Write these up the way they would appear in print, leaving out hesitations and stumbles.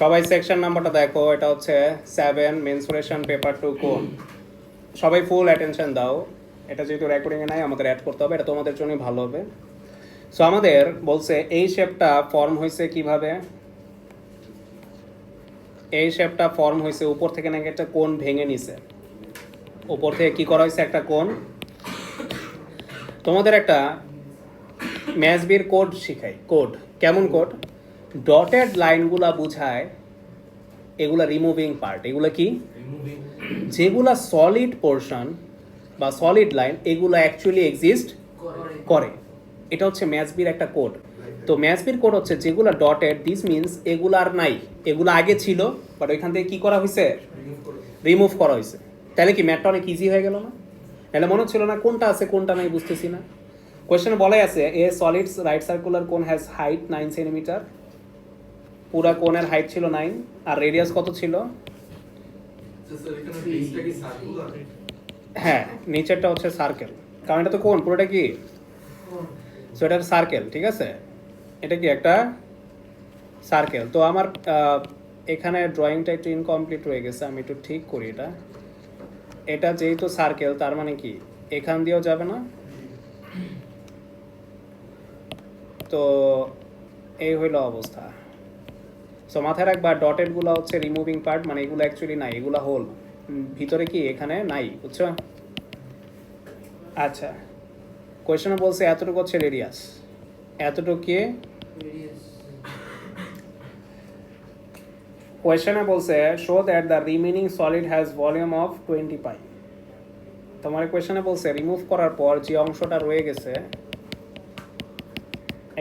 সবাই সেকশন নাম্বারটা দেখো, এটা হচ্ছে 7 মেনসুরেশন পেপার টু কোন। সবাই ফুল অ্যাটেনশন দাও, এটা যেহেতু রেকর্ডিংয়ে নাই আমাদের অ্যাড করতে হবে, এটা তোমাদের জন্যই ভালো হবে। সো আমাদের বলছে এই শেপটা ফর্ম হয়েছে কিভাবে, এই শেপটা ফর্ম হয়েছে উপর থেকে নাকি একটা কোণ ভেঙে নিছে, উপর থেকে কি করা হয়েছে একটা কোণ। তোমাদের একটা ম্যাথবির কোড শিখাই, কোড কেমন কোড, ডটেড লাইনগুলা বুঝায় এগুলা রিমুভিং পার্ট, এগুলা কি যেগুলা সলিড পোর্শন বা সলিড লাইন এগুলো অ্যাকচুয়ালি এক্সিস্ট করে, এটা হচ্ছে ম্যাথবির একটা কোড। তো ম্যাথবির কোড হচ্ছে যেগুলা ডটেড, দিস মিনস এগুলো আর নাই, এগুলো আগে ছিল বাট ওইখান থেকে কি করা হয়েছে, রিমুভ করা হয়েছে। তাহলে কি ম্যাথটা অনেক ইজি হয়ে গেল না? তাহলে মনে হচ্ছিল না কোনটা আছে কোনটা নাই, বুঝতেছি না। কোয়েশ্চেনে বলাই আছে এ সলিডস রাইট সার্কুলার কোন হ্যাজ হাইট 9 সেন্টিমিটার, পুরা কোণের হাইট ছিল 9 আর রেডিয়াস কত ছিল, হ্যাঁ নিচেরটা হচ্ছে সার্কেল, কারণ এটা তো কোণ পুরোটা কি, সো এটা সার্কেল, ঠিক আছে, এটা কি একটা সার্কেল। তো আমার এখানে ড্রয়িংটা একটু ইনকমপ্লিট হয়ে গেছে, আমি একটু ঠিক করি এটা। এটা যেহেতু সার্কেল তার মানে কি এখান দিয়েও যাবে না, তো এই হইল অবস্থা। সো মাথায় রাখবা ডটেডগুলো হচ্ছে রিমুভিং পার্ট, মানে এগুলো অ্যাকচুয়ালি নাই, এগুলো হোল, ভিতরে কি এখানে নাই, বুঝছো? আচ্ছা, কোয়েশ্চনে বলছে এতটুকু হচ্ছে রেডিয়াস, এতটুকু কি কোয়েশ্চনে বলছে show that the remaining solid has volume of 20 পাই। তোমার কোয়েশ্চনে বলছে রিমুভ করার পর যে অংশটা রয়ে গেছে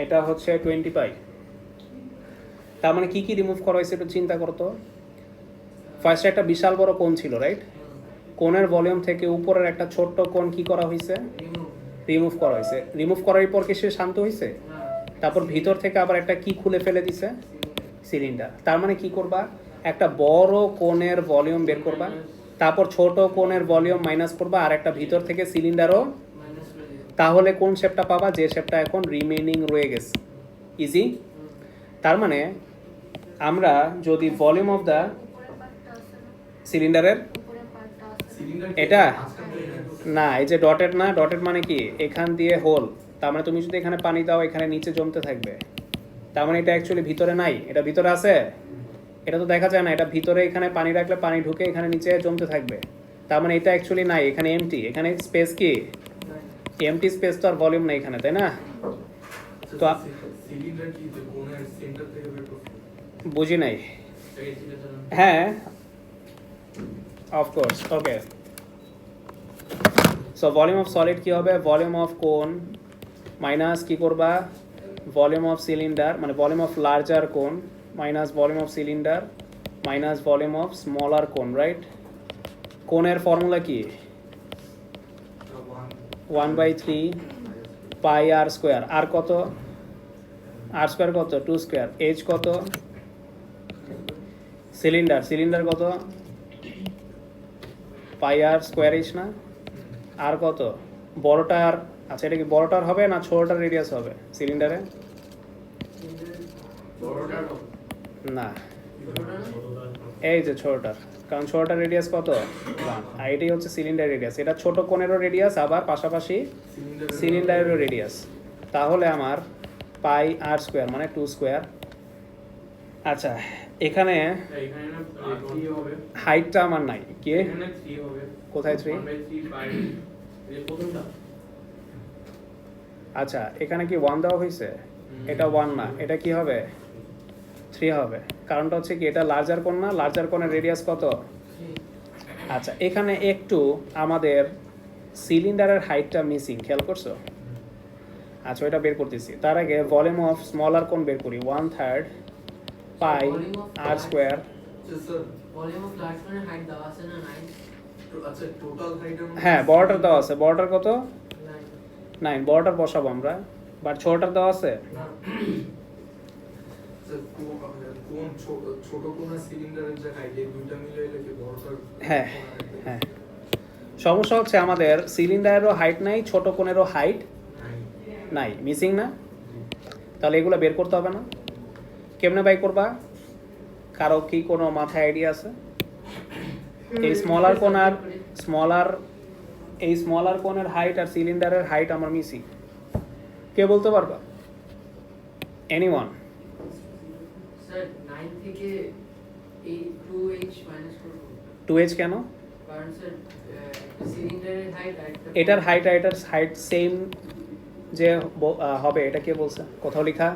এটা হচ্ছে 20 পাই। তার মানে কি কি রিমুভ করা হয়েছে একটু চিন্তা করতো। ফার্স্টে একটা বিশাল বড় কোণ ছিল, রাইট? কোণের ভলিউম থেকে উপরের একটা ছোট্ট কোণ কি করা হয়েছে, রিমুভ করা হয়েছে। রিমুভ করার পর কি সে শান্ত হয়েছে? তারপর ভিতর থেকে আবার একটা কি খুলে ফেলে দিছে, সিলিন্ডার। তার মানে কি করবা, একটা বড় কোণের ভলিউম বের করবা, তারপর ছোট কোণের ভলিউম মাইনাস করবা, আর একটা ভিতর থেকে সিলিন্ডারও, তাহলে কোন শেপটা পাবা, যে শেপটা এখন রিমেইনিং রয়ে গেছে। ইজি। তার মানে আমরা যদি ভলিউম অফ দ্য সিলিন্ডারের, এটা না, এই যে ডটেড না, ডটেড মানে কি এখান দিয়ে হোল, তার মানে তুমি যদি এখানে পানি দাও এখানে নিচে জমতে থাকবে, তার মানে এটা অ্যাকচুয়ালি ভিতরে নাই, এটা ভিতরে আছে, এটা তো দেখা যায় না, এটা ভিতরে এখানে পানি রাখলে পানি ঢুকে এখানে নিচে জমতে থাকবে, তার মানে এটা অ্যাকচুয়ালি নাই, এখানে এমটি, এখানে স্পেস কি এমটি স্পেস, তো আর ভলিউম নাই এখানে, তাই না? তো বুঝি নাই, হ্যাঁ of course, okay. So volume of solid কি হবে, ভলিউম অফ কোন মাইনাস কি করবা, ভলিউম অফ সিলিন্ডার, মানে ভলিউম অফ লার্জার কোন minus volume of cylinder minus volume of smaller কোন, রাইট? কোণের ফর্মুলা কি, 1/3 পাই আর স্কোয়ার, আর কত, আর স্কোয়ার কত, 2 স্কোয়ার, এইচ কত, সিলিন্ডার, সিলিন্ডার কত, পাই আর স্কোয়ার এইচ না, আর কত বড়টার, আচ্ছা এটা কি বড়টার হবে না ছোটটার রেডিয়াস হবে সিলিন্ডারে, না এই যে ছোটটার, কারণ ছোটটার রেডিয়াস কত 1, আর এটাই হচ্ছে সিলিন্ডার রেডিয়াস, এটা ছোট কোণেরও রেডিয়াস আবার পাশাপাশি সিলিন্ডারেরও রেডিয়াস, তাহলে আমার পাই আর স্কোয়ার মানে 2 স্কোয়ার। আচ্ছা এখানে হাইটটা আমার নাই, কে কোথায় 3, আচ্ছা এখানে কি 1 দেওয়া হয়েছে, এটা 1 না, এটা কি হবে 3 হবে, কারণটা হচ্ছে কি এটা লার্জার কোণ না, লার্জার কোণের রেডিয়াস কত। আচ্ছা এখানে একটু আমাদের সিলিন্ডারের হাইটটা মিসিং, খেয়াল করছো? আচ্ছা ওইটা বের করতেছি, তার আগে ভলিউম অফ স্মলার কোণ বের করি, 1/3 পাই আর স্কোয়ার। হ্যাঁ বড়টার দেওয়া আছে, বড়টার কত 9, বড়টার বসাবো আমরা, বাট ছোটটার দেওয়া আছে, হ্যাঁ হ্যাঁ। সমস্যা হচ্ছে আমাদের সিলিন্ডারেরও হাইট নাই, ছোট কোণেরও হাইট নাই, মিসিং না, তাহলে এগুলো বের করতে হবে না। কেমনে বাই করবা, কারো কি কোনো মাথায় আইডিয়া আছে? এই স্মলার কোণের হাইট আর সিলিন্ডারের হাইট আমার মিসিং। কে বলতে পারবা? এনিওয়ান? স্যার 9 থেকে এই 2h মাইনাস করব 2h কেন? কারণ স্যার সিলিন্ডারের হাইট আর এটার হাইট সেম যে হবে, এটা কে বলছে? কোথাও লেখা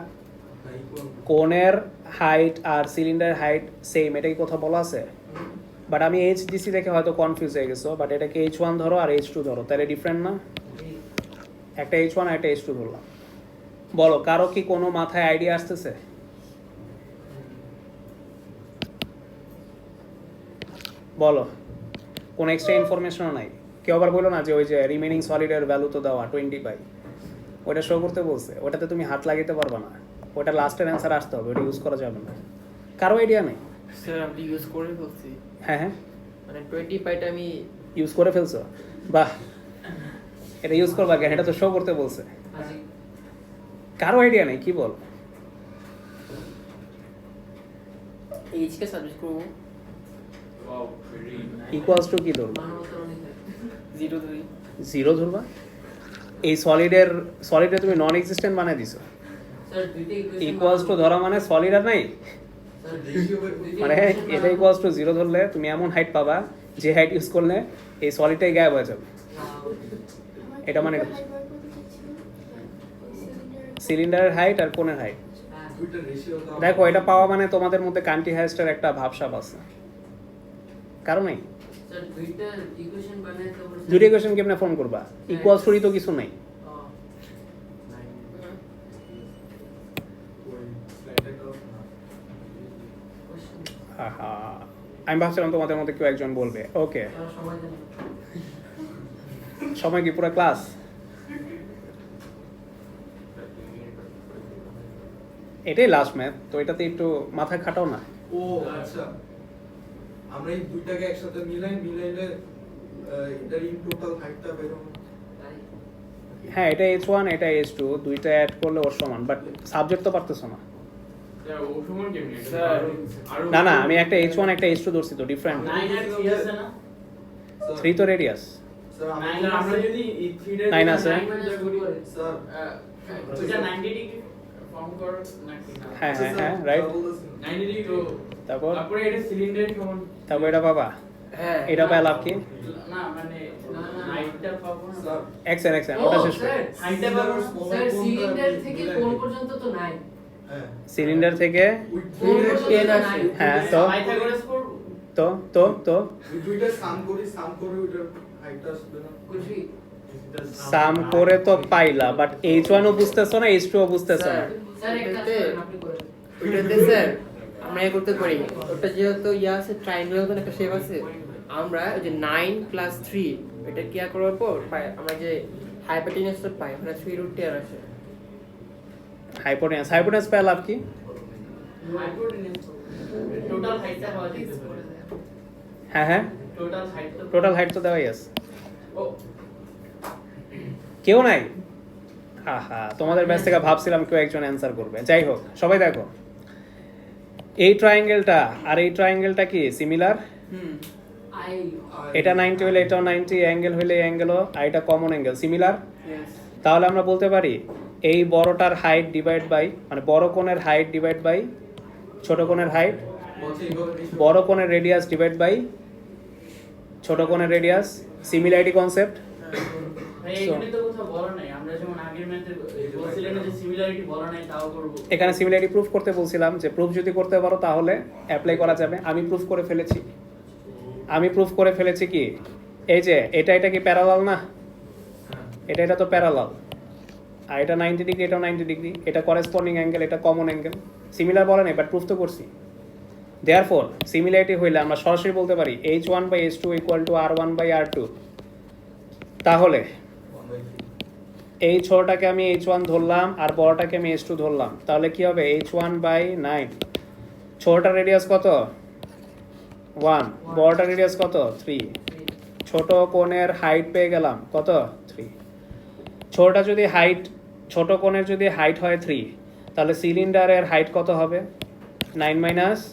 কোণের হাইট আর সিলিন্ডারের হাইট সেম, এটাই কোথাও বলা আছে? বাট আমি এইচ দিছি দেখে হয়তো কনফিউজ হয়ে গেছো, বাট এটাকে H1 ধরো আর H2 ধরো, তাহলে ডিফারেন্ট না? একটা H1 আর একটা H2 ধরলাম। বলো, কারো কি কোনো মাথায় আইডিয়া আসতেছে? বলো, কোনো এক্সট্রা ইনফরমেশনও নাই? কেউ আবার বলো না যে ওই যে রিমেনিং সলিডের ভ্যালু তো দেওয়া 20 পাই, ওটা শো করতে বলছে, ওটাতে তুমি হাত লাগাইতে পারবে না, ওটা লাস্টের অ্যান্সার আসতে হবে, ওটা ইউজ করা যাবে না। কারো আইডিয়া নেই? স্যার আমি ইউজ করে ফেলছি, হ্যাঁ হ্যাঁ, মানে 20 পাইটা আমি ইউজ করে ফেলছো, বাহ। এটা ইউজ করবা কেন? এটা তো শো করতে বলছে। আজি কারো আইডিয়া নেই? কি বল? এইচ কে সাবমিট করব, ইকুয়ালস টু কি ধরবো? মানবতার অনেক 0 ধরি। 0 ধরবা? এই সলিডে তুমি নন এক্সিস্টেন্ট বানিয়ে দিছো। স্যার দুইটা ইকুয়েশন ইকুয়ালস টু ধরা মানে সলিড আর নাই, স্যার রেশিও মানে এটা ইকুয়ালস টু 0 ধরলে তুমি এমন হাইট পাবা যে হাইট ইউজ করলে এই সলিডটাই গায়েব হয়ে যাবে। এটা মানে সিলিন্ডারের হাইট আর কোণের হাইট। দুইটা রেশিও দাও। দেখো, এটা পাওয়া মানে তোমাদের মধ্যে কান্টি হাইস্টের একটা ভাবসাব আছে, কারণ নেই। স্যার দুইটা ইকুয়েশন বানায় তো দুটো ইকুয়েশন কেমনে ফর্ম করবা? ইকুয়ালস টু তো কিছু নাই। ওই স্লাইডটা দাও না। আহা, আমি ভাবছিলাম তোমাদের মধ্যে কেউ একজন বলবে। ওকে, সময় দেন সময় কি পুরো ক্লাস? এটাই লাস্ট ম্যাথ, তো এটাতে একটু মাথা খাটাও না। ও আচ্ছা, আমরা এই দুইটাকে একসাথে মিলাইলে এটার ইন টোটাল হাইটটা বের হবে। তাই হ্যাঁ, এটা H1 এটা H2 দুইটা অ্যাড করলে ওর সমান, বাট সাবজেক্ট তো পারতেছো না। স্যার ও সমান কেমনে? স্যার, আরো না না, আমি একটা H1 একটা H2 ধরছি তো, ডিফারেন্ট। 9 আর 3 আছে না? 3 তো রেডিয়াস। স্যার 9 আমরা যদি এই 3 টা 9 আছে। স্যার ওটা 90 ডিগ্রি ফর্ম করো নাকি না? হ্যাঁ হ্যাঁ হ্যাঁ, রাইট। 90 ডিগ্রি তো তারপর তারপরে এটা সিলিন্ডার সমান। তারপর এটা পাবা। হ্যাঁ এটা পায় লাভ কি? না মানে হাইটটা পাবো না। স্যার এক্সেন ওটা শেষ করে। হাইটটা পাবো না। স্যার সিলিন্ডার থেকে কোন পর্যন্ত তো নাই হ্যাঁ সিলিন্ডার থেকে ওই কোন পর্যন্ত 10 নাই আসে। হ্যাঁ, তো পাইথাগোরাস করব। তো তো তো ওই দুইটা সাম করে ওইটার হাইটটা আসবে না। কুচি সাম করে তো পাইলা, বাট H1 ও বুঝতেছো না, H2 ও বুঝতেছো না। স্যার এক কাজ করেন আপনি করেন ওইটাতে স্যার আমরা এ করতে পারি, ওটা যেহেতু ইয়া আছে ট্রায়াঙ্গেল মতন একটা শেপ আছে, আমরা ওই যে 9 + 3 এটা কি করার পর পাই আমরা যে হাইপোটেনাসটা পাই, ওখানে 3√10 আসে। হাইপোটেনাস পায় লাভ কি? টোটাল হাইটটা পাওয়া যেতে পারে। হ্যাঁ হ্যাঁ, টোটাল হাইট তো টোটাল হাইট তো দেওয়াই আছে। ও কেউ নাই? আহা, তোমাদের ব্যাচ থেকে ভাবছিলাম কেউ একজন অ্যান্সার করবে। যাই হোক, সবাই দেখো, এই ট্রায়াঙ্গেলটা আর এই ট্রায়াঙ্গেলটা কি সিমিলার? আই এটা 90 হলে এটাও 90, অ্যাঙ্গেল হলে অ্যাঙ্গেলও, আর এটা কমন অ্যাঙ্গেল, সিমিলার। ইয়েস তাহলে আমরা বলতে পারি এই বড়টার হাইট ডিভাইড বাই, মানে বড় কোণের হাইট ডিভাইড বাই ছোট কোণের হাইট, বলছে এইভাবে ratio- বড় কোণের রেডিয়াস ডিভাইড বাই ছোট কোণের রেডিয়াস, সিমিলারিটি কনসেপ্ট। ভাই এখানে তো কোথাও বলা নাই, আমরা যেমন আগের ম্যাথে বলছিলেন যে সিমিলারিটি বলা নাই তাও করব। এখানে সিমিলারিটি প্রুফ করতে বলছিলাম, যে প্রুফ যদি করতে পারো তাহলে অ্যাপ্লাই করা যাবে। আমি প্রুফ করে ফেলেছি কি, এই যে এটা কি প্যারালাল না? এটা তো প্যারালাল, আর এটা 90 ডিগ্রি, এটাও 90 ডিগ্রি, এটা করেসপন্ডিং অ্যাঙ্গেল, এটা কমন অ্যাঙ্গেল। সিমিলার বলে নাই, বাট প্রুফ তো করছি। দেয়ারফর সিমিলারিটি হইলে আমরা সরাসরি বলতে পারি H1/H2 = R1/R2। তাহলে এই ছোটটাকে আমি H1 ধরলাম আর বড়টাকে আমি H2 ধরলাম, তাহলে কি হবে? H1/9। ছোটটার রেডিয়াস কত? 1, বড়টার রেডিয়াস কত? 3। ছোট কোণের হাইট পেয়ে গেলাম কত? 3। ছোট কোণের যদি হাইট হয় 3, তাহলে সিলিন্ডারের হাইট কত হবে? 9 -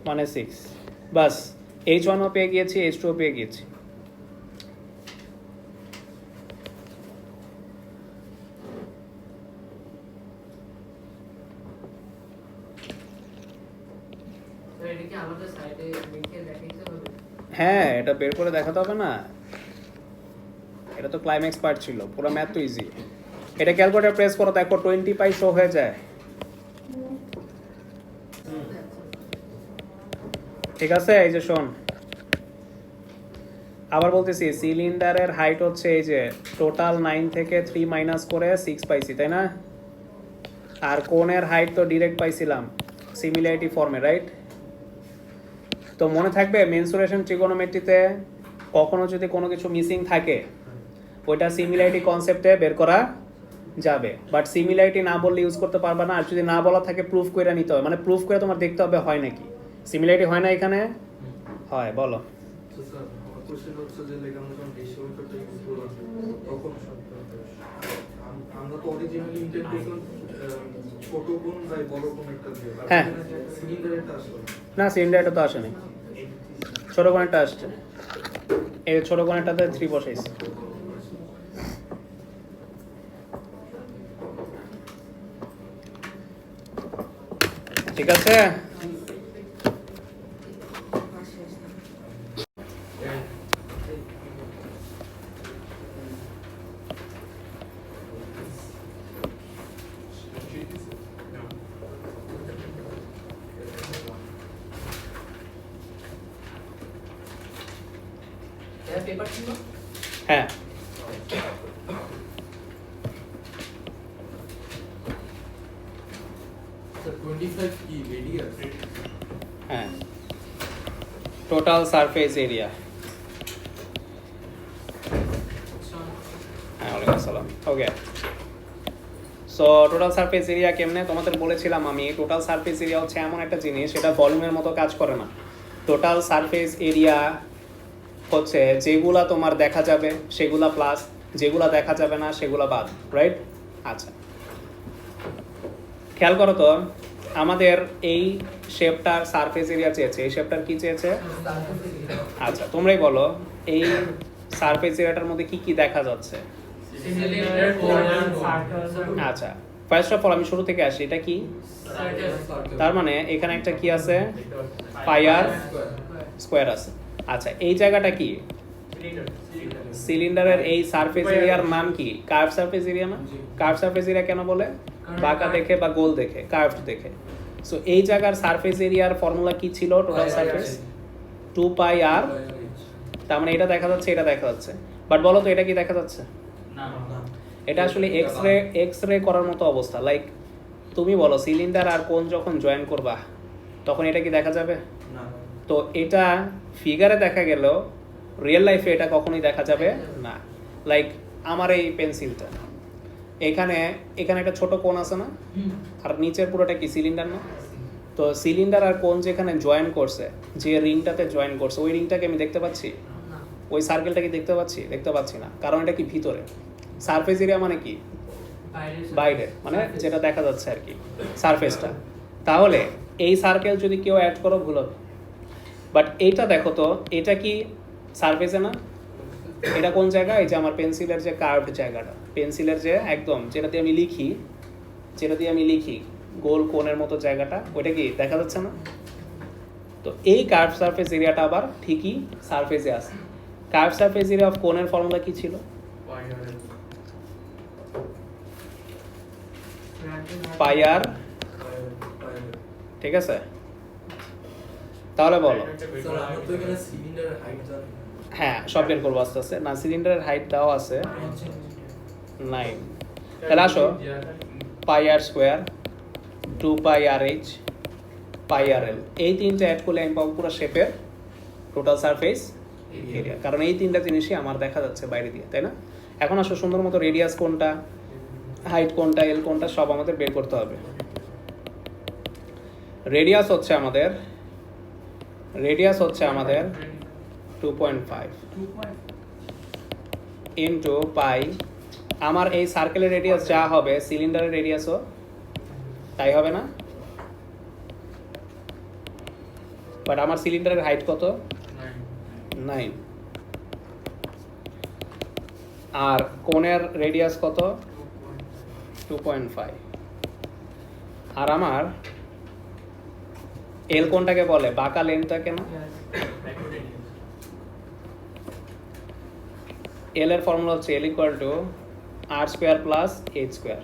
মানে 6 বাস H1ও পেয়ে গিয়েছি H2ও পেয়ে গিয়েছি। তো এটা কি আমাদের সাইডে লিখে দেখাইতে হবে? হ্যাঁ, এটা বের করে দেখাতে হবে না, এটা তো ক্লাইম্যাক্স পার্ট ছিল, পুরো ম্যাথ তো ইজি। এটা ক্যালকুলেটর প্রেস করো, দেখো 20 পাই শো হয়ে যায়। ঠিক আছে, এই যে শোন আবার বলতেছি, সিলিন্ডারের হাইট হচ্ছে এই যে টোটাল 9 থেকে 3 মাইনাস করে 6 পাইছি, তাই না? আর কোণের হাইট তো ডিরেক্ট পাইছিলাম সিমিলারিটি ফর্মে, রাইট? তো মনে থাকবে মেনসুরেশন ট্রিগোনোমেট্রিতে কখনো যদি কোনো কিছু মিসিং থাকে ওইটা সিমিলারিটি কনসেপ্টে বের করা যাবে, বাট সিমিলারিটি না বললে ইউজ করতে পারবে না। আর যদি না বলা থাকে প্রুফ করে নিতে হবে, মানে প্রুফ করে তোমার দেখতে হবে হয় নাকি সিমিলারিটি হয় না এখানে হয়। বলো। তো স্যার আমার কোশ্চেন হচ্ছে যে লাইক আমরা যখন রেশিও মেথডটা ইউজ করলাম তখন আমরা তো অরিজিনালি ইন্টেন্ট করলাম ছোট কোণ বাই বড় কোণ একটা দিয়ে, হ্যাঁ। সিলিন্ডারেরটা আসলো না, সিলিন্ডারটা তো আসেনি, ছোট কোণেরটা আসছে। এই ছোট কোণেরটাতে 3 বসাইছি। ঠিক আছে, এটা পেপার ছিল? হ্যাঁ স্যার 25 কি রেডিয়াস? হ্যাঁ, টোটাল সারফেস এরিয়া। হ্যাঁ, ওয়ালাইকুম আসসালাম। ওকে, সো টোটাল সারফেস এরিয়া কেমনে তোমাদের বলেছিলাম আমি, টোটাল সারফেস এরিয়া হচ্ছে এমন একটা জিনিস সেটা ভলিউমের মতো কাজ করে না। টোটাল সারফেস এরিয়া হচ্ছে যেগুলা তোমার দেখা যাবে সেগুলা প্লাস যেগুলা দেখা যাবে না সেগুলা বাদ, রাইট? আচ্ছা, খেয়াল করো তো, আমাদের এই শেপটার সারফেস এরিয়া চেয়েছে, এই শেপটার কি চেয়েছে? আচ্ছা, তোমরাই বলো এই সারফেস এরিয়াটার মধ্যে কি কি দেখা যাচ্ছে? সিলিন্ডার, কোণ, সার্কেল। আচ্ছা, ফার্স্ট অফ অল আমি শুরু থেকে আসি, এটা কি? তার মানে এখানে একটা কি আছে? পাই আর স্কোয়ার আছে। আচ্ছা, এই জায়গাটা কি? সিলিন্ডারের এই সারফেস এরিয়ার নাম কি? কার্ভ সারফেস এরিয়া না? কার্ভ সারফেস এরিয়া কেন বলে? বাঁকা দেখে বা গোল দেখে, কার্ভড দেখে। সো এই জায়গার সারফেস এরিয়ার ফর্মুলা কি ছিল? টোটাল সারফেস 2 পাই আর, তার মানে এটা দেখা যাচ্ছে, এটা দেখা যাচ্ছে, বাট বলো তো এটা কি দেখা যাচ্ছে? না, এটা আসলে এক্স রে করার মতো অবস্থা। লাইক তুমি বলো সিলিন্ডার আর কোণ যখন জয়েন করবা তখন এটা কি দেখা যাবে? না। তো এটা ফিগারে দেখা গেলেও রিয়েল লাইফে এটা কখনোই দেখা যাবে না। লাইক আমার এই পেন্সিলটা, এখানে একটা ছোট কোণ আছে না, আর নিচের পুরোটা কি সিলিন্ডার না? তো সিলিন্ডার আর কোণ যেখানে জয়েন করছে, যে রিংটাতে জয়েন করছে, ওই রিংটাকে আমি দেখতে পাচ্ছি? ওই সার্কেলটাকে দেখতে পাচ্ছি? দেখতে পাচ্ছি না, কারণ এটা কি ভিতরে। সারফেস এরিয়া মানে কি? বাইরে, মানে যেটা দেখা যাচ্ছে আর কি সারফেসটা। তাহলে এই সার্কেল যদি কেউ অ্যাড করো ভুল হবে, বাট এইটা দেখো তো, এটা কি সারফেসে না? এটা কোন জায়গা? এই যে আমার পেন্সিলের যে কার্ভড জায়গাটা, পেন্সিলের যে একদম যেটা দিয়ে আমি লিখি গোল কোণের মতো জায়গাটা, ওইটা কি দেখা যাচ্ছে না? তো এই কার্ভ সারফেস এরিয়াটা আবার ঠিকই সারফেসে আছে। কার্ভ সারফেস এরিয়া অফ কোণের ফর্মুলা কি ছিল? পাই আর, ঠিক আছে? তাহলে বলো। স্যার আমরা তো এখানে সিলিন্ডারের হাইট জানি। হ্যাঁ, সব বের করবো আস্তে আস্তে। না, সিলিন্ডারের হাইট দেওয়া আছে 9। তাহলে আসো, পাই আর স্কোয়ার, 2 পাই আর এইচ, পাই আর এল, এই তিনটা অ্যাড করলে আমি পাবো পুরো শেপের টোটাল সারফেস এরিয়া, কারণ এই তিনটা জিনিসই আমার দেখা যাচ্ছে বাইরে দিয়ে, তাই না? এখন আসো, সুন্দর মতো রেডিয়াস কোনটা, হাইট কোনটা, এল কোনটা, সব আমাদের বের করতে হবে। রেডিয়াস হচ্ছে আমাদের 2.5 ইন্টু পাই। আমার এই সার্কেলের রেডিয়াস যা হবে সিলিন্ডারের রেডিয়াসও তাই হবে না? বাট আমার সিলিন্ডারের হাইট কত? 9। আর কোণের রেডিয়াস কত? 2.5। আর আমার এল কোণটাকে বলে বাঁকা লেনটা কেন? এল এর ফর্মুলা হচ্ছে L equal to r square plus h square.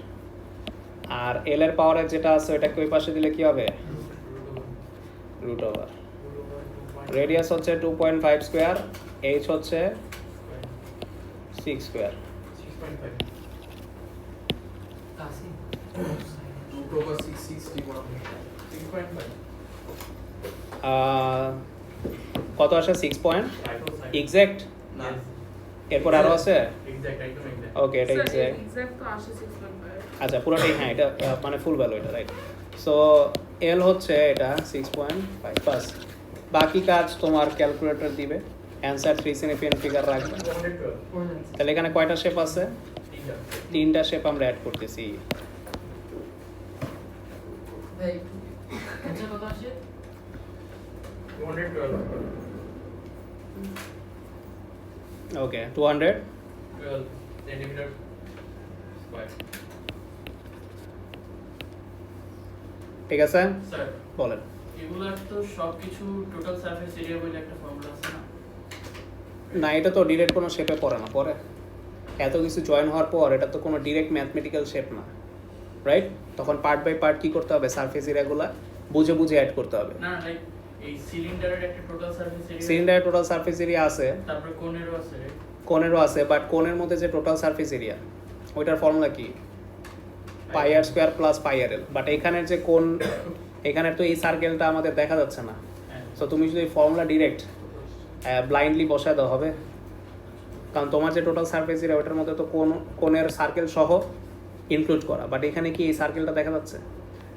আর এল এর পাওয়ারের যেটা আছে ওইটাকে ওই পাশে দিলে কি হবে? Root over. রেডিয়াস হচ্ছে 2.5 স্কোয়ার, এইচ হচ্ছে 6 স্কোয়ার। কাছে root over 661 6.5 কত আসে? 6 পয়েন্ট এক্সাক্ট? না এরপর আরো আছে? এক্সাক্ট একদম এক্সাক্ট। ওকে, এটা এক্সাক্ট। এক্সাক্ট তো আসে 6.5 আচ্ছা, পুরোটাই হ্যাঁ, এটা মানে ফুল ভ্যালু এটা, রাইট? সো এল হচ্ছে এটা 6.5 বাস। বাকি কাজ তোমার ক্যালকুলেটর দিবে, অ্যান্সার 3 সিগনিফিকেন্ট ফিগার রাখবে। 212 তাহলে এখানে কয়টা শেপ আছে? তিনটা। 3টা শেপ আমরা অ্যাড করতেছি। ভাই আচ্ছা কত আসে 212 ওকে, 212 সেন্টিমিটার স্কয়ার। ঠিক আছে, স্যার বলেন। এগুলার তো সবকিছু টোটাল সারফেস এরিয়া বলে একটা ফর্মুলা আছে না? না, এটা তো ডিরেক্ট কোনো শেপে পড়ে না, পড়ে? এত কিছু জয়েন হওয়ার পর এটা তো কোনো ডিরেক্ট ম্যাথমেটিক্যাল শেপ না, রাইট? তখন পার্ট বাই পার্ট কি করতে হবে? সারফেস এরিয়াগুলো বুঝে বুঝে অ্যাড করতে হবে। না লাইক এই সিলিন্ডারের একটা টোটাল সারফেস এরিয়া, সিলিন্ডারের টোটাল সারফেস এরিয়া আছে, তারপর কোণেরও আছে right? কোণেরও আছে, বাট কোণের মধ্যে যে টোটাল সারফেস এরিয়া ওইটার ফর্মুলা কি? Pi r square plus pi r l. But এখানের যে কোণ, এখানের তো এই সার্কেলটা আমাদের দেখা যাচ্ছে না। হ্যাঁ। সো তুমি যদি ফর্মুলা ডিরেক্ট ব্লাইন্ডলি বসায় দাও হবে, কারণ তোমার যে টোটাল সারফেস এরিয়া ওটার মধ্যে তো কোণের সার্কেল সহ ইনক্লুড করা, বাট এখানে কি এই সার্কেলটা দেখা যাচ্ছে?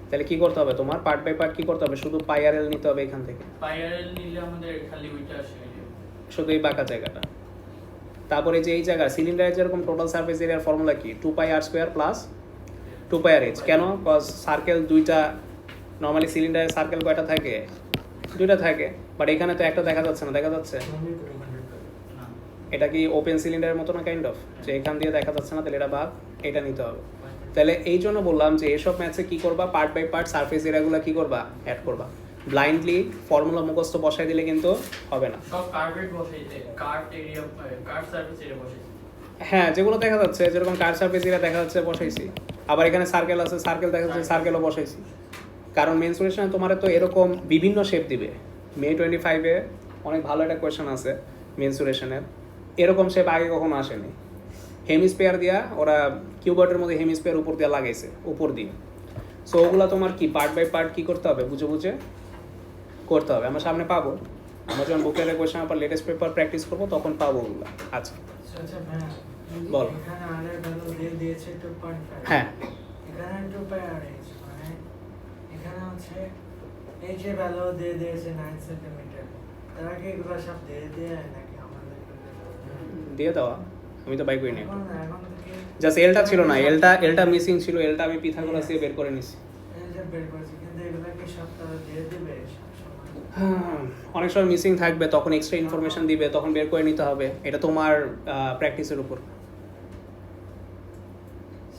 তাহলে কি করতে হবে তোমার? পার্ট বাই পার্ট কি করতে হবে? শুধু পাই আর এল নিতে হবে এখান থেকে, পাই আর এল নিলে আমাদের খালি ওইটা আসে শুধু এই বাঁকা জায়গাটা। তারপরে যে এই জায়গা সিলিন্ডারের যেরকম টোটাল সারফেস এরিয়ার ফর্মুলা কি? 2 পাই আর স্কোয়ার প্লাস 2 পাই আর এইচ। কেন? কজ সার্কেল দুইটা, নর্মালি সিলিন্ডারের সার্কেল কয়টা থাকে? দুইটা থাকে, বাট এখানে তো একটা দেখা যাচ্ছে না, দেখা যাচ্ছে? না। এটা কি ওপেন সিলিন্ডারের মতো না কাইন্ড অফ, যে এখান দিয়ে দেখা যাচ্ছে না, তাহলে এটা বাদ, এটা নিতে হবে। তাহলে এই জন্য বললাম যে এসব ম্যাথসে কি করবা? পার্ট বাই পার্ট সারফেস এরিয়াগুলো কি করবা? অ্যাড করবা। ব্লাইন্ডলি ফর্মুলা মুখস্থ বসাই দিলে কিন্তু হবে না। সব কার্ভেড বসাইছে, curve area, curve surface area বসাইছে। হ্যাঁ, যেগুলো দেখা যাচ্ছে, যেরকম কার সারফেস এরিয়া দেখা যাচ্ছে বসাইছি, আবার এখানে সার্কেল আছে, সার্কেল দেখা যাচ্ছে, সার্কেলও বসাইছি। কারণ মেনসুরেশনে তোমার তো এরকম বিভিন্ন শেপ দিবে। মে 25-এ অনেক ভালো একটা কোয়েশ্চেন আছে মেনসুরেশনের, এরকম শেপ আগে কখনো আসেনি। হেমিস্ফিয়ার দিয়া ওরা কিউবটের মধ্যে হেমিস্ফিয়ার উপর দিয়ে লাগাইছে, উপর দিয়ে। সো ওগুলো তোমার কি পার্ট বাই পার্ট কি করতে হবে? বুঝে বুঝে করতে হবে। আমরা সামনে পাবো, আমরা যখন বুকের question paper latest paper practice করবো তখন পাবো ওগুলো। আচ্ছা আচ্ছা ভাইয়া, বল। এখানে আর এর ভ্যালু দিয়েছে 2.5। হ্যাঁ, এখানে 2 পাই আর এইচ, মানে এখানে হচ্ছে এইচ এর ভ্যালু দিয়েছে 9 সেন্টিমিটার। তারা কি এগুলো সব দিয়ে নাকি আমাদের? দিয়ে দেওয়া, আমি তো বাই করি নি। এখন থেকে জাস্ট এলটা ছিল না, এলটা মিসিং ছিল, এলটা আমি পিথাগোরাস দিয়ে বের করে নিছি। এই যে বের করেছি, কিন্তু এগুলো কি সব তারা দিয়ে দিবে সবসময়? হ্যাঁ, অনেক সময় মিসিং থাকবে, তখন এক্সট্রা ইনফরমেশন দিবে, তখন বের করে নিতে হবে। এটা তোমার প্র্যাকটিসের উপর।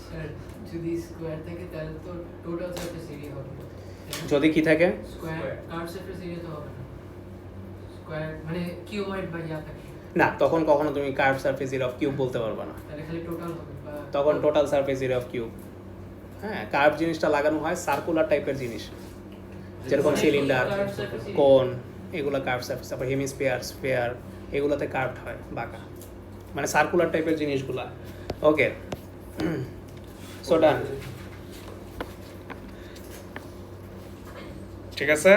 স্যার যদি স্কোয়ার থাকে তাহলে তো টোটাল সারফেস এরিয়া হবে। যদি কি থাকে? স্কোয়ার কার্ভ সারফেস এরিয়া তো হবে না। স্কোয়ার মানে কিউবয়েড বা ইয়া থাকে, না, তখন কখনো তুমি curve surface area of cube বলতে পারবে না, তাহলে খালি টোটাল হবে বা তখন total surface area of cube. হ্যাঁ, কার্ভ জিনিসটা লাগানো হয় সার্কুলার টাইপের জিনিস, যেরকম সিলিন্ডার, Curved surface area। কোন, এগুলো কার্ভ সারফেস। তারপর হেমিস্ফিয়ার, স্ফিয়ার, এগুলোতে কার্ভড হয়, বাঁকা, মানে সার্কুলার টাইপের জিনিসগুলা। ওকে, সো ডান। ঠিক আছে,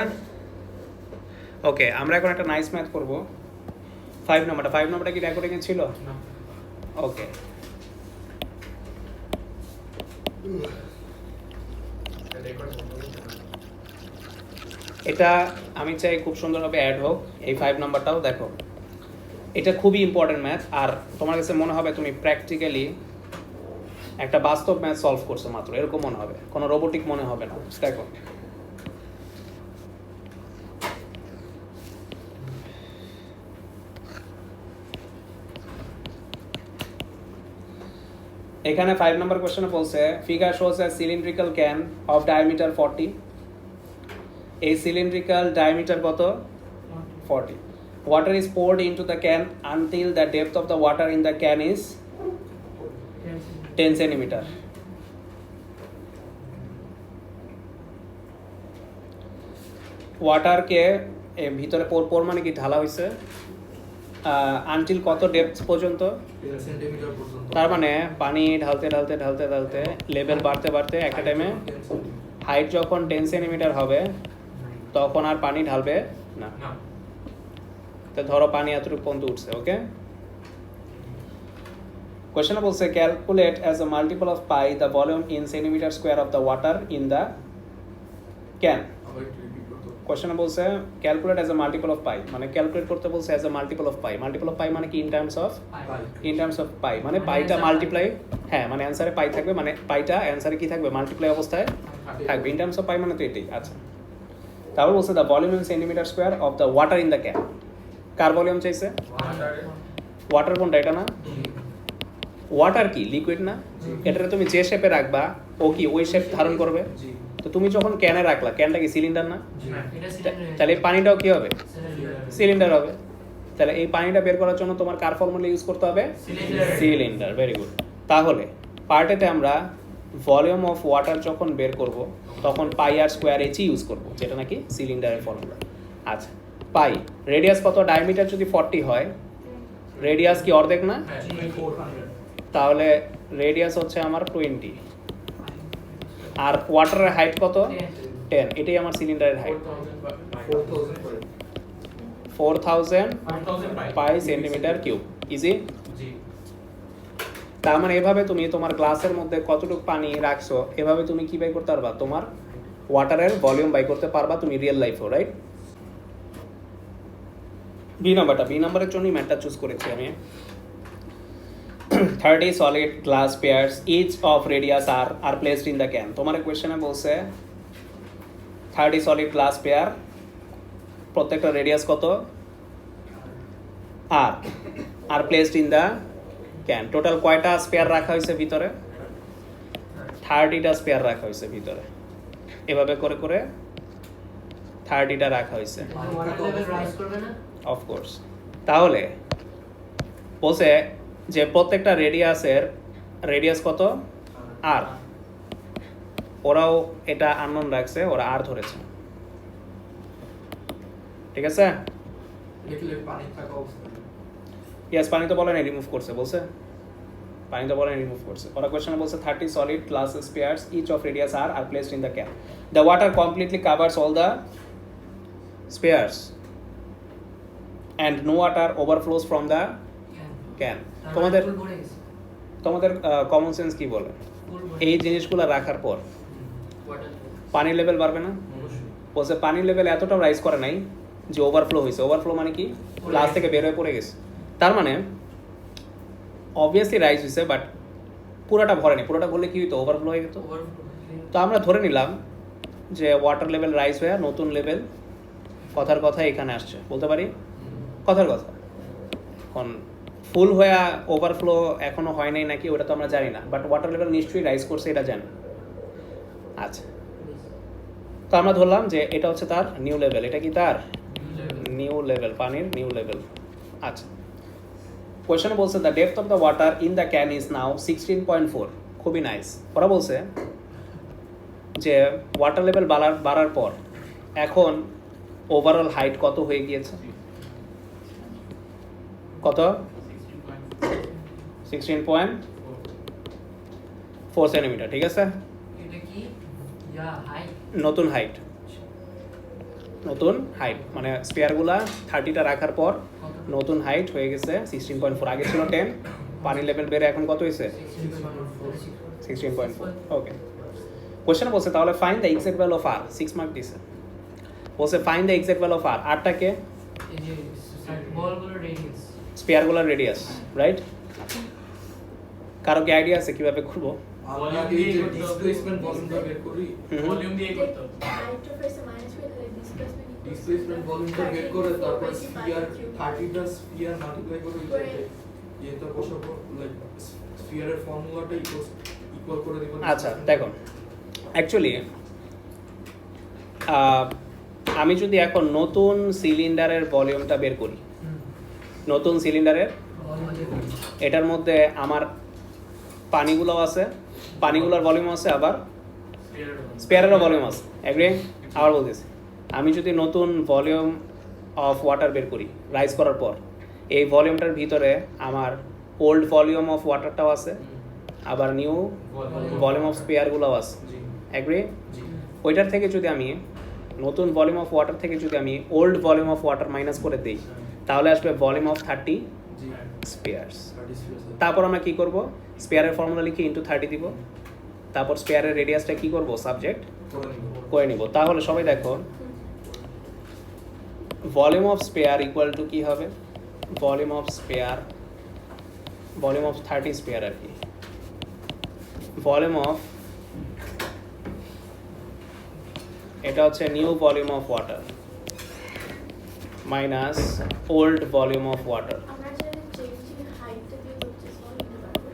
ওকে, আমরা এখন একটা নাইস ম্যাথ করব। 5 নাম্বারটা কি রেকর্ডিং ছিল? না। ওকে, এটা আমি চাই খুব সুন্দরভাবে অ্যাড হোক। এই 5 নাম্বারটাও দেখো, এটা খুবই ইম্পর্টেন্ট ম্যাথ, আর তোমার কাছে মনে হবে তুমি প্র্যাকটিক্যালি একটা বাস্তব ম্যাথ সলভ করছো মাত্র, এরকম মনে হবে, কোনো রোবোটিক মনে হবে না। দেখো, এখানে 5 নম্বর কোশ্চেনে বলছে figure shows a cylindrical can of diameter 40। এই সিলিন্ড্রিক্যাল ডায়ামিটার কত? 40. Water is poured into the can until the depth of the water in the can is 10 centimeter. ওয়াটারকে ভিতরে পোর মানে কি ঢালা হয়েছে আনটিল কত ডেপথ পর্যন্ত? 10 সেন্টিমিটার পর্যন্ত। তার মানে পানি ঢালতে ঢালতে ঢালতে ঢালতে লেভেল বাড়তে বাড়তে একটা টাইমে হাইট যখন 10 সেন্টিমিটার হবে তখন আর পানি ঢালবে না। তো ধরো পানি এতটুকু পর্যন্ত উঠছে, ওকে। কোশ্চেনে বলছে calculate as a multiple of pi the volume in centimetre square of the water in the can. আবার একটু রিপিট করতে হবে। কোশ্চেনে বলছে calculate as a multiple of পাই, মানে ক্যালকুলেট করতে বলছে as a multiple of pi. Multiple of পাই মানে কি? ইন টার্মস অফ পাই, মানে পাইটা মাল্টিপ্লাই, হ্যাঁ মানে অ্যান্সারে পাই থাকবে, মানে পাইটা অ্যান্সারে কি থাকবে? মাল্টিপ্লাই অবস্থায় থাকবে। ইন টার্মস অফ পাই মানে তো এটাই। আচ্ছা, তারপর বলছে the volume in centimetre square of the water in the can. Car volume চাইছে? ওয়াটার কোনটা? এটা না? ওয়াটার কি লিকুইড না? এটারে তুমি যে শেপে রাখবা ও কি ওই শেপ ধারণ করবে। জি তো তুমি যখন ক্যানে রাখলা, ক্যানটা কি সিলিন্ডার না? এটা সিলিন্ডার, তাহলে এই পানিটাও কি হবে? সিলিন্ডার। সিলিন্ডার হবে। তাহলে এই পানিটা বের করার জন্য তোমার কার ফর্মুলা ইউজ করতে হবে? সিলিন্ডার। সিলিন্ডার। Very good. তাহলে পার্টেতে আমরা ভলিউম অফ ওয়াটার যখন বের করব তখন পাই আর স্কোয়ার এইচ ইউজ করব, যেটা নাকি সিলিন্ডারের ফর্মুলা। আচ্ছা, পাই রেডিয়াস কত? ডায়ামিটার যদি 40 হয়, রেডিয়াস কি অর্ধেক না? তাহলে রেডিয়াস হচ্ছে আমার 20 আর ওয়াটারের হাইট কত? 10। এটাই আমার সিলিন্ডারের হাইট, 4000 পাই সেন্টিমিটার কিউব। ইজি। তার মানে এভাবে তুমি তোমার গ্লাসের মধ্যে কতটুকু পানি রাখছো এভাবে তুমি কি বাই করতে পারবা? তোমার ওয়াটারের ভলিউম বাই করতে পারবা তুমি রিয়েল লাইফেও, রাইট? বি নাম্বারের জন্যই ম্যাথটা চুজ করেছি আমি। 30 solid glass pairs each of radius are placed in the can. তোমার কোশ্চেনে বলছে 30 solid glass pair, প্রত্যেকটা রেডিয়াস কত? আর placed in the can. Total কয়টা স্পেয়ার রাখা হয়েছে ভিতরে? 30টা স্পেয়ার রাখা হয়েছে ভিতরে। এভাবে করে করে 30টা রাখা হয়েছে, ওয়াটার লেভেল রাইজ করবে না? অফকোর্স। তাহলে বলছে যে প্রত্যেকটা রেডিয়াস কত? আর। ওরাও এটা আননোন রাখছে, ওরা আর ধরেছে, ঠিক আছে? দেখলে পানি থাকা অবস্থা। ইয়েস, পানি তো বলে নাই, রিমুভ করছে। বলছে পানি তো বলে নাই, রিমুভ করছে। ওরা কোয়েশ্চনে বলছে 30 solid glass pairs each of radius are placed in the can. The water completely covers all the spheres and no water overflows from the can. তোমাদের ফুল ভরে গেছে। তোমাদের কমন সেন্স কি বলে? ফুল ভরে এই জিনিসগুলো রাখার পর ওয়াটার পানির লেভেল বাড়বে না? বলছে পানির লেভেল এতটাও রাইজ করে নাই যে ওভারফ্লো হয়েছে। ওভারফ্লো মানে কি? গ্লাস থেকে বের হয়ে পড়ে গেছে। তার মানে অবভিয়াসলি রাইজ হয়েছে, বাট পুরোটা ভরেনি। পুরোটা ভরলে কি হইতো? ওভারফ্লো হয়ে যেত। তো আমরা ধরে নিলাম যে ওয়াটার লেভেল রাইজ হয়ে নতুন লেভেল কথার কথা এখানে আসছে, বলতে পারি কথার কথা। এখন ফুল হয়ে ওভারফ্লো এখনো হয় নাই নাকি ওটা তো আমরা জানি না, বাট ওয়াটার লেভেল নিশ্চয়ই রাইজ করছে, এটা জানি। আচ্ছা, তো আমরা ধরলাম যে এটা হচ্ছে তার নিউ লেভেল। এটা কি তার নিউ লেভেল, পানির নিউ লেভেল। আচ্ছা, কোয়েশ্চনে বলছে the depth of the water in the can is now 16.4। খুবই নাইস। ওরা বলছে যে ওয়াটার লেভেল বাড়ার পর এখন ওভারঅল হাইট কত হয়ে গিয়েছে? কত? 16.4 সেন্টিমিটার, ঠিক আছে? এটা কি? ইয়া হাই নতুন হাইট মানে স্পেয়ারগুলা 30টা রাখার পর নতুন হাইট হয়ে গেছে 16.4। আগে ছিল 10, পানির লেভেল বেড়ে এখন কত হয়েছে? 16.4। ওকে, কোশ্চেন বলছে তাহলে find the exact value of r. 6 mark দিছে। বলছে find the exact value of r. আরটাকে এই যে বলগুলো রেডিয়াস, স্পেয়ারগুলোর রেডিয়াস, রাইট? কারো কি আইডিয়া আছে কিভাবে করবো? আমরা কি এই যে ডিসপ্লেসমেন্ট ভলিউমটা বের করি, ভলিউম দিয়ে করতে হবে। ডিসপ্লেসমেন্ট ভলিউমটা বের করে তারপর স্ফিয়ার 30টা স্ফিয়ার মাল্টিপ্লাই করে এটা বসাবো, লাইক স্ফিয়ারের ফর্মুলাটা ইকুয়াল করে দিব। আচ্ছা দেখো, অ্যাকচুয়ালি আমি যদি এখন নতুন সিলিন্ডারের ভলিউমটা বের করি, নতুন সিলিন্ডারের এটার মধ্যে আমার পানিগুলো আছে, পানিগুলোর ভলিউম আছে, আবার স্পেয়ারেরও ভলিউম আছে। এগ্রি? আবার বলতেছি, আমি যদি নতুন ভলিউম অফ ওয়াটার বের করি রাইজ করার পর, এই ভলিউমটার ভিতরে আমার ওল্ড ভলিউম অফ ওয়াটারটাও আছে, আবার নিউ ভলিউম অফ স্পেয়ারগুলোও আছে। জি এগ্রি? জি ওইটার থেকে যদি আমি নতুন ভলিউম অফ ওয়াটার থেকে যদি আমি old volume of water minus করে দিই, তাহলে আসবে volume of 30 G spares. 30 spare. তারপর আমরা কি করব, স্পেয়ারের ফর্মুলা লিখে ইনটু 30 দিব, তারপর স্পেয়ারের রেডিয়াসটা কি করব, সাবজেক্ট করে নিব। তাহলে সবাই দেখো, volume of sphere equal to কি হবে, volume of sphere, volume of 30 sphere আর কি, ভলিউম অফ, এটা হচ্ছে new volume of water minus old volume of water. আমরা যারা চেঞ্জিং হাইটটা দিয়ে করতে সলভ করতে পারবো,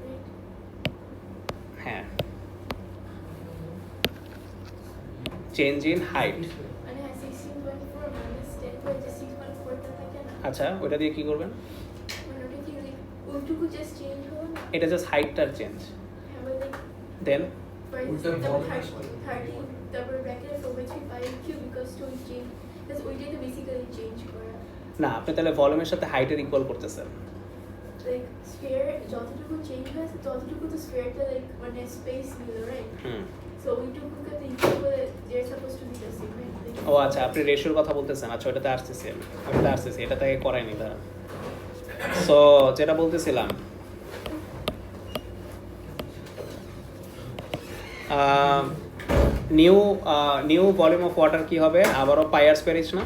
রাইট? হ্যাঁ, চেঞ্জ ইন হাইট। মানে 16.4 minus 10 করে যে 6.4 টা থাকে না, আচ্ছা, ওটা দিয়ে কি করবেন? মানে ওটা কি like ওইটুকু জাস্ট চেঞ্জ হলো না? এটা জাস্ট হাইটটার চেঞ্জ। হ্যাঁ, but like দেন for ওইটার instance, volume 30 তারপর ব্র্যাকেটে 4/3 pi cube because to change, that's ওইটাই তো বেসিক্যালি চেঞ্জ করা। না, আপনি তাহলে ভলিউমের সাথে হাইটের ইকুয়াল করতেছেন। Like sphere যতটুকু চেঞ্জ হয়েছে ততটুকু তো স্ফিয়ারটা like মানে স্পেস নিল, রাইট? হুম। So ওইটুকু কাতে ইকুয়াল করে they're supposed to be the same, right? Like, ও আচ্ছা, আপনি রেশিওর কথা বলতেছেন। আচ্ছা, ওটাতে আসতেছি আমি, ওটাতে আসতেছি, এটা থেকে করাইনি তারা। সো যেটা বলতেছিলাম, নিউ ভলিউম অফ ওয়াটার কি হবে, আবারও পাই আর স্কয়ার ইচ না?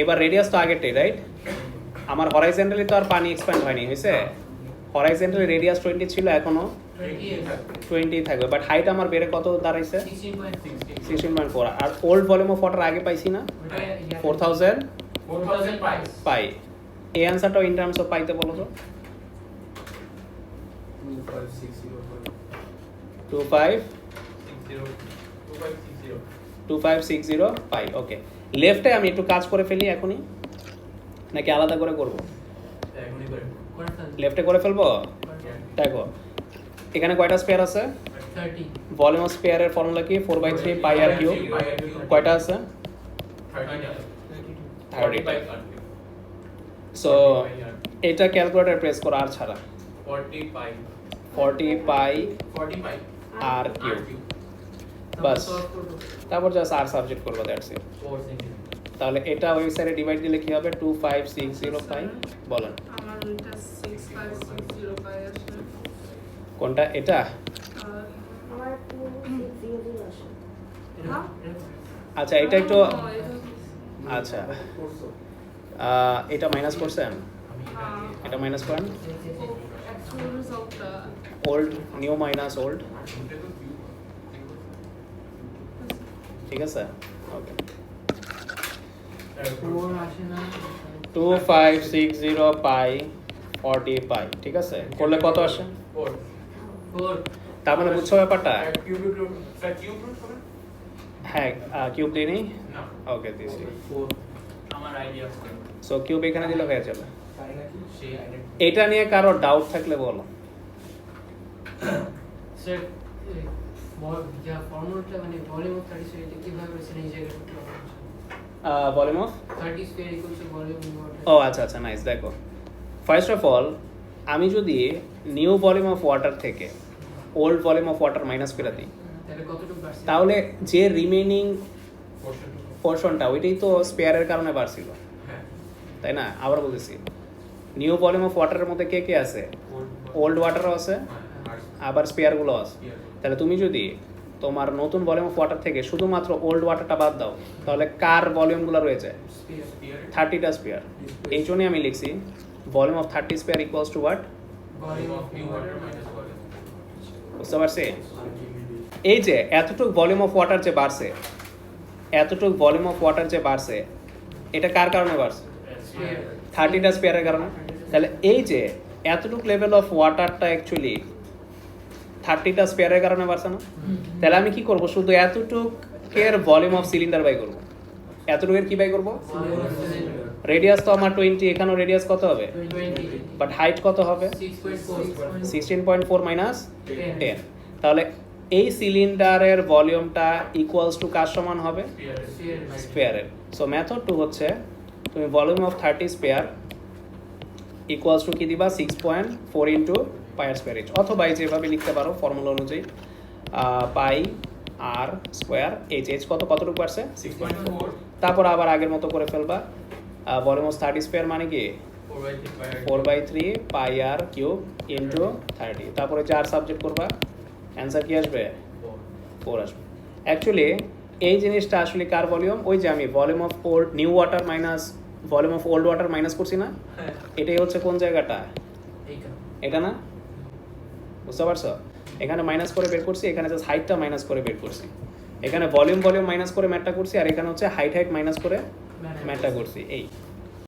এবার রেডিয়াস তো আগেরটাই, রাইট? আমার হরাইজন্টালি তো আর পানি এক্সপ্যান্ড হয়নি, হয়েছে? হরাইজন্টালি রেডিয়াস 20 ছিল, এখনো 20 থাকবে, বাট হাইট আমার বেড়ে কত দাঁড়াইছে? 16.4। আর ওল্ড ভলিউম অফ ওয়াটার আগে পাইছি না 4000 পাই। এই অ্যান্সারটাও ইন টার্মস অফ পাইতে বলো তো। 2560 পাই। ওকে, লেফটে আমি একটু কাজ করে ফেলি এখনই, নাকি আলাদা করে করব? লেফটে করে ফেলবো। দেখো, এখানে কয়টা স্পেয়ার আছে? 30 ভলিউম অফ স্পেয়ারের ফর্মুলা কি? 4/3 পাই আর কিউব। কয়টা আছে? 30টা। সো এটা ক্যালকুলেটর প্রেস করো আর ছাড়া, 40 পাই আর কিউব, বাস। তারপর জাস্ট আর সাবজেক্ট করবো, দ্যাটস ইট। তাহলে এটা ওই সাইডে ডিভাইড দিলে কি হবে? 2560 পাই। বলেন আমার ওইটা 6560 পাই আসলে। কোনটা? এটা? আমার 2600 আসে। আচ্ছা, এটা একটু, আচ্ছা এটা মাইনাস করছেন, এটা মাইনাস করেন। অ্যাকচুয়াল রেজাল্টটা ওল্ড, নিউ মাইনাস ওল্ড, ঠিক আছে? ওকে, 4 আসে না। 2560 পাই 40 পাই, ঠিক আছে? করলে কত আসে? 4 তার মানে বুঝছো ব্যাপারটা? হ্যাঁ, কিউব দিই নি? ওকে, দিছি। আমার আইডিয়া সো কিউব এখানে দিলে হয়ে যাবে। তাই নাকি? এটা নিয়ে কারো ডাউট থাকলে বলো। স্যার যা ফর্মুলাটা মানে ভলিউম অফ 30 এটা কিভাবে হয়েছে এই জায়গায় করতে পারবো? Volume of, 30 square equals to volume of ও আচ্ছা আচ্ছা, নাইস। দেখো, ফার্স্ট অফ অল আমি যদি নিউ ভলিউম অফ ওয়াটার থেকে old volume of water minus করে দিই, তাহলে কতটুকু বাড়ছে? তাহলে যে রিমেইনিং পোর্শনটা ওইটাই তো স্পেয়ারের কারণে বাড়ছিল, তাই না? আবার বলতেছি, নিউ ভলিউম অফ ওয়াটারের মধ্যে কে কে আছে? ওল্ড ওয়াটারও আছে, আবার স্পেয়ারগুলো আছে। তাহলে তুমি যদি তোমার নতুন ভলিউম অফ ওয়াটার থেকে শুধুমাত্র ওল্ড ওয়াটারটা বাদ দাও, তাহলে কার ভলিউমগুলো রয়ে যায়? 30টা স্পেয়ার। এই জন্যই আমি লিখছি volume of 30 spare equals to what? Volume of new water বুঝতে পারছি? এই যে এতটুকু ভলিউম অফ ওয়াটার যে বাড়ছে, এতটুকু ভলিউম অফ ওয়াটার যে বাড়ছে, এটা কার কারণে বাড়ছে? 30টা স্পেয়ারের কারণে। তাহলে এই যে এতটুকু লেভেল অফ ওয়াটারটা অ্যাকচুয়ালি 30টা স্পেয়ারের কারণে বাড়ছে না? তাহলে আমি কি করব, শুধু এতটুকের ভলিউম অফ সিলিন্ডার বাই করব। এতটুকের কি বাই করব? রেডিয়াস তো আমার 20, এখানেও রেডিয়াস কত হবে? 20 বাট হাইট কত হবে? 6.4 16.4 মাইনাস 10। তাহলে এই সিলিন্ডারের ভলিউমটা ইকুয়ালস টু কার সমান হবে? স্পেয়ারের। সো মেথড 2 হচ্ছে তুমি volume of 30 spare equals to কি দিবা? 6.4 ইন্টু পাই স্কোয়ার এইচ, অথবা এই যেভাবে লিখতে পারো ফর্মুলা অনুযায়ী পাই আর স্কোয়ার এইচ। এইচ কতটুকু পারছে? 6.4। তারপর আবার আগের মতো করে ফেলবা, ভলিউম অফ 30 স্কোয়ার মানে কি 4/3 পাই আর কিউব ইন্টু 30। তারপরে 4 সাবজেক্ট করবা, অ্যান্সার কি আসবে? 4 আসবে। অ্যাকচুয়ালি এই জিনিসটা আসলে কার ভলিউম? ওই যে আমি volume of old new water minus volume of old water minus করছি না, এটাই হচ্ছে কোন জায়গাটা? এটা না? বুঝতে পারছো? এখানে মাইনাস করে বের করছি, এখানে জাস্ট হাইটটা মাইনাস করে বের করছি। এখানে ভলিউম মাইনাস করে ম্যাটটা করছি, আর এখানে হচ্ছে হাইট মাইনাস করে ম্যাটটা করছি। এই